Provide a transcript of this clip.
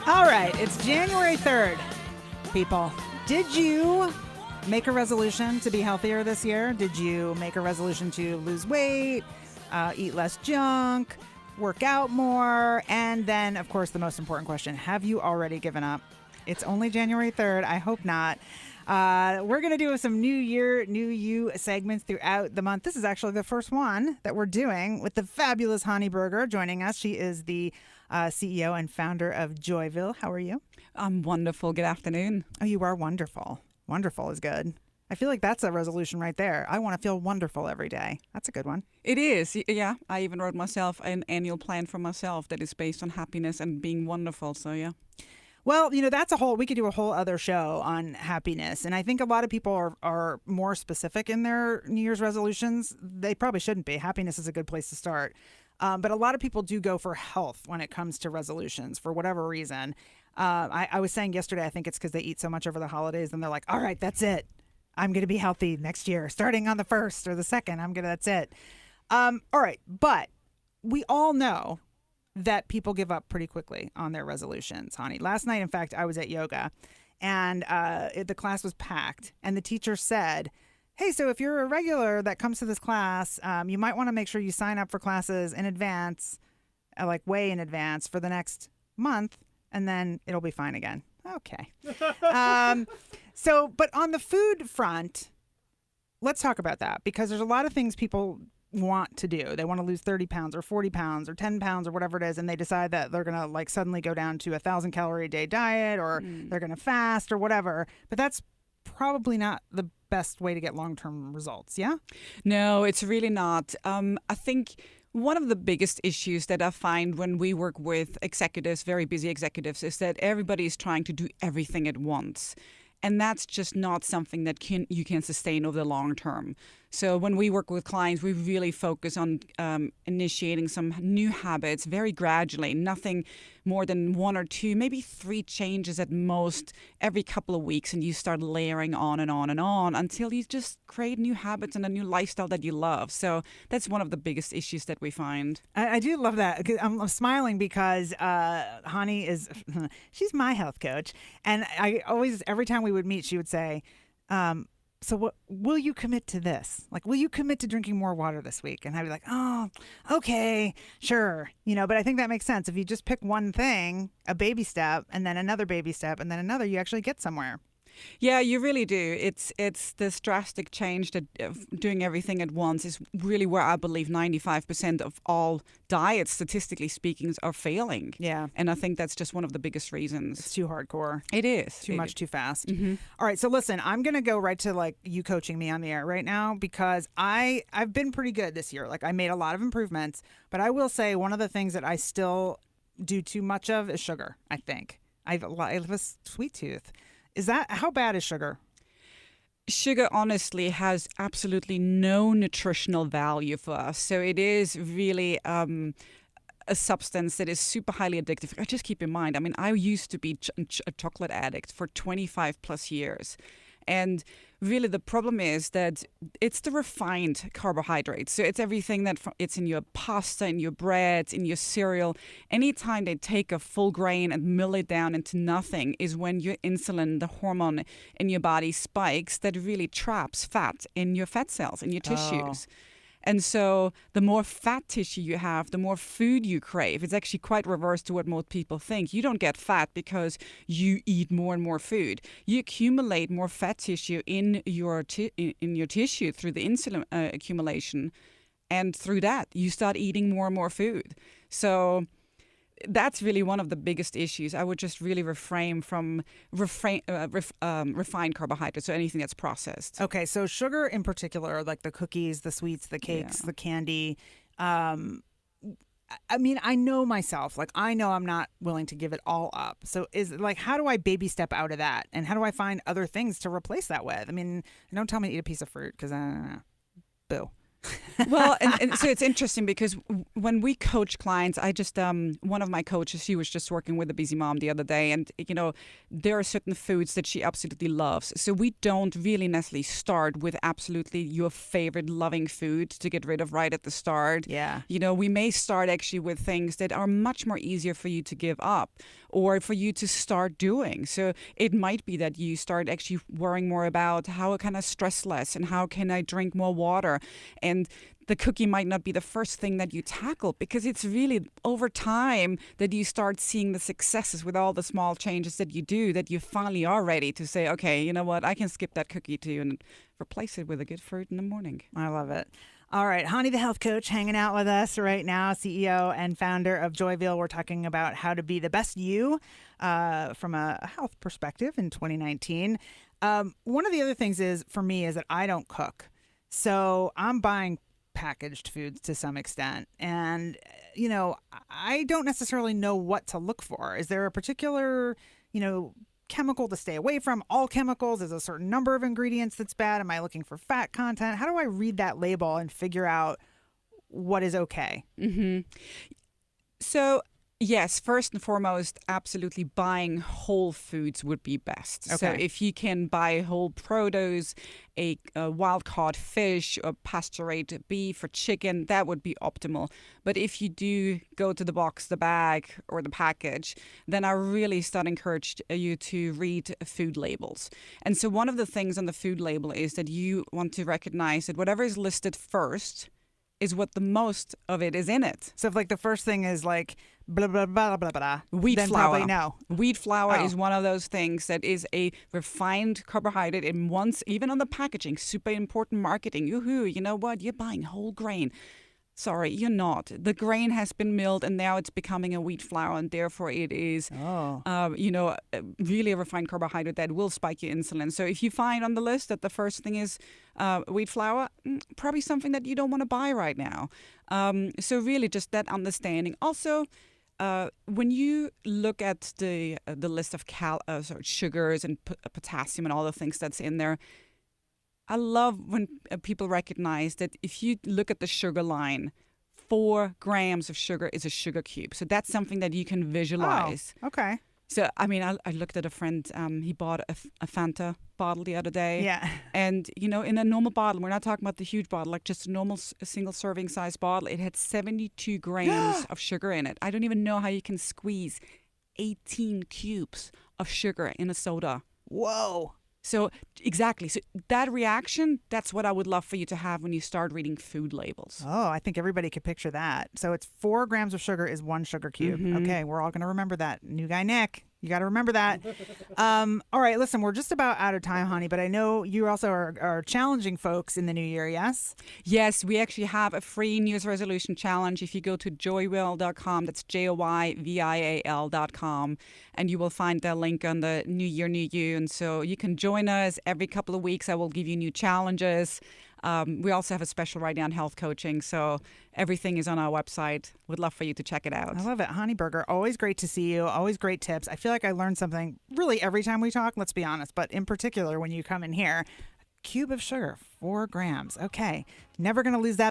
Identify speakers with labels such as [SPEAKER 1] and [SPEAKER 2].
[SPEAKER 1] All right, it's January 3rd, people. Did you make a resolution to be healthier this year? Did you make a resolution to lose weight, eat less junk, work out more? And then, of course, the most important question, have you already given up? It's only January 3rd. I hope not. We're going to do some New Year, New You segments throughout the month. This is actually the first one that we're doing with the fabulous Hanni Berger joining us. She is the CEO and founder of Joyvial. How are you?
[SPEAKER 2] I'm wonderful. Good afternoon.
[SPEAKER 1] Oh, you are wonderful. Wonderful is good. I feel like that's a resolution right there. I want to feel wonderful every day. That's a good one.
[SPEAKER 2] It is. Yeah. I even wrote myself an annual plan for myself that is based on happiness and being wonderful. So, yeah.
[SPEAKER 1] Well, we could do a whole other show on happiness. And I think a lot of people are more specific in their New Year's resolutions. They probably shouldn't be. Happiness is a good place to start. But a lot of people do go for health when it comes to resolutions for whatever reason. I was saying yesterday, I think it's because they eat so much over the holidays and they're like, all right, that's it. I'm going to be healthy next year, starting on the 1st or the 2nd. That's it. All right. But we all know that people give up pretty quickly on their resolutions, Hanni. Last night, in fact, I was at yoga and the class was packed and the teacher said, hey, so if you're a regular that comes to this class, you might want to make sure you sign up for classes in advance, like way in advance for the next month, and then it'll be fine again. Okay. But on the food front, let's talk about that because there's a lot of things people want to do. They want to lose 30 pounds or 40 pounds or 10 pounds or whatever it is, and they decide that they're going to like suddenly go down to 1,000 calorie a day diet or they're going to fast or whatever. But that's probably not the best way to get long-term results, yeah?
[SPEAKER 2] No, it's really not. I think one of the biggest issues that I find when we work with executives, very busy executives, is that everybody is trying to do everything at once. And that's just not something that you can sustain over the long term. So when we work with clients, we really focus on initiating some new habits very gradually, nothing more than 1 or 2, maybe 3 changes at most every couple of weeks. And you start layering on and on and on until you just create new habits and a new lifestyle that you love. So that's one of the biggest issues that we find.
[SPEAKER 1] I do love that. I'm smiling because Hanni she's my health coach. And I always, every time we would meet, she would say, so what will you commit to this? Like, will you commit to drinking more water this week? And I'd be like, oh, okay, sure. But I think that makes sense. If you just pick one thing, a baby step, and then another baby step, and then another, you actually get somewhere.
[SPEAKER 2] Yeah, you really do. It's this drastic change that doing everything at once is really where I believe 95% of all diets, statistically speaking, are failing.
[SPEAKER 1] Yeah.
[SPEAKER 2] And I think that's just one of the biggest reasons.
[SPEAKER 1] It's too hardcore.
[SPEAKER 2] It is.
[SPEAKER 1] Too much, too fast.
[SPEAKER 2] Mm-hmm.
[SPEAKER 1] All right, so listen, I'm going to go right to like you coaching me on the air right now because I've been pretty good this year. Like I made a lot of improvements, but I will say one of the things that I still do too much of is sugar, I think. I have a sweet tooth. How bad is sugar?
[SPEAKER 2] Sugar, honestly, has absolutely no nutritional value for us. So it is really a substance that is super highly addictive. Just keep in mind, I used to be a chocolate addict for 25 plus years. And really the problem is that it's the refined carbohydrates. So it's everything it's in your pasta, in your bread, in your cereal. Anytime they take a full grain and mill it down into nothing is when your insulin, the hormone in your body spikes that really traps fat in your fat cells, in your tissues. And so the more fat tissue you have, the more food you crave. It's actually quite reverse to what most people think. You don't get fat because you eat more and more food. You accumulate more fat tissue in your tissue through the insulin accumulation. And through that, you start eating more and more food. So that's really one of the biggest issues. I would just really refrain from refined carbohydrates, so anything that's processed.
[SPEAKER 1] Okay, so sugar in particular, like the cookies, the sweets, the cakes, the candy. I know myself. Like, I know I'm not willing to give it all up. So how do I baby step out of that? And how do I find other things to replace that with? Don't tell me to eat a piece of fruit because boo.
[SPEAKER 2] Well, and so it's interesting because when we coach clients, I just one of my coaches, she was just working with a busy mom the other day, and there are certain foods that she absolutely loves. So we don't really necessarily start with absolutely your favorite loving food to get rid of right at the start.
[SPEAKER 1] Yeah.
[SPEAKER 2] We may start actually with things that are much more easier for you to give up or for you to start doing. So it might be that you start actually worrying more about how can I stress less and how can I drink more water, and the cookie might not be the first thing that you tackle, because it's really over time that you start seeing the successes with all the small changes that you do, that you finally are ready to say, okay, you know what, I can skip that cookie too and replace it with a good fruit in the morning.
[SPEAKER 1] I love it. All right, Hanni, the health coach, hanging out with us right now, CEO and founder of Joyvial. We're talking about how to be the best you from a health perspective in 2019. One of the other things for me is that I don't cook. So I'm buying packaged foods to some extent. And, I don't necessarily know what to look for. Is there a particular, chemical to stay away from? All chemicals? Is a certain number of ingredients that's bad? Am I looking for fat content? How do I read that label and figure out what is okay?
[SPEAKER 2] Mm-hmm. So, yes, first and foremost, absolutely buying whole foods would be best.
[SPEAKER 1] Okay.
[SPEAKER 2] So if you can buy whole produce, a wild-caught fish, or pasture-raised beef or chicken, that would be optimal. But if you do go to the box, the bag, or the package, then I really start encourage you to read food labels. And so one of the things on the food label is that you want to recognize that whatever is listed first is what the most of it is in it.
[SPEAKER 1] So if the first thing is blah, blah, blah, blah, blah,
[SPEAKER 2] wheat
[SPEAKER 1] then
[SPEAKER 2] flour.
[SPEAKER 1] Probably no.
[SPEAKER 2] Wheat flour
[SPEAKER 1] Oh.
[SPEAKER 2] is one of those things that is a refined carbohydrate. And once, even on the packaging, super important marketing. Yoo-hoo, you know what? You're buying whole grain. Sorry, you're not. The grain has been milled and now it's becoming a wheat flour, and therefore it is, really a refined carbohydrate that will spike your insulin. So if you find on the list that the first thing is wheat flour, probably something that you don't want to buy right now. So really just that understanding. Also, when you look at the list of sugars and potassium and all the things that's in there, I love when people recognize that if you look at the sugar line, 4 grams of sugar is a sugar cube. So that's something that you can visualize.
[SPEAKER 1] Oh, okay.
[SPEAKER 2] So, I mean, I looked at a friend, he bought a Fanta bottle the other day.
[SPEAKER 1] Yeah.
[SPEAKER 2] And, in a normal bottle, we're not talking about the huge bottle, like just a normal single serving size bottle, it had 72 grams of sugar in it. I don't even know how you can squeeze 18 cubes of sugar in a soda.
[SPEAKER 1] Whoa.
[SPEAKER 2] So exactly. So that reaction, that's what I would love for you to have when you start reading food labels.
[SPEAKER 1] Oh, I think everybody could picture that. So it's 4 grams of sugar is 1 sugar cube.
[SPEAKER 2] Mm-hmm.
[SPEAKER 1] Okay, we're all going to remember that. New guy Nick, you got to remember that. All right, listen, we're just about out of time, Hanni, but I know you also are challenging folks in the new year, yes?
[SPEAKER 2] Yes, we actually have a free New Year's resolution challenge. If you go to joyvial.com, that's JOYVIAL.com, and you will find the link on the New Year, New You. And so you can join us every couple of weeks. I will give you new challenges. We also have a special right now on health coaching. So everything is on our website. Would love for you to check it out.
[SPEAKER 1] I love it. Hanni Berger, always great to see you. Always great tips. I feel like I learn something really every time we talk, let's be honest. But in particular, when you come in here, cube of sugar, 4 grams. Okay. Never going to lose that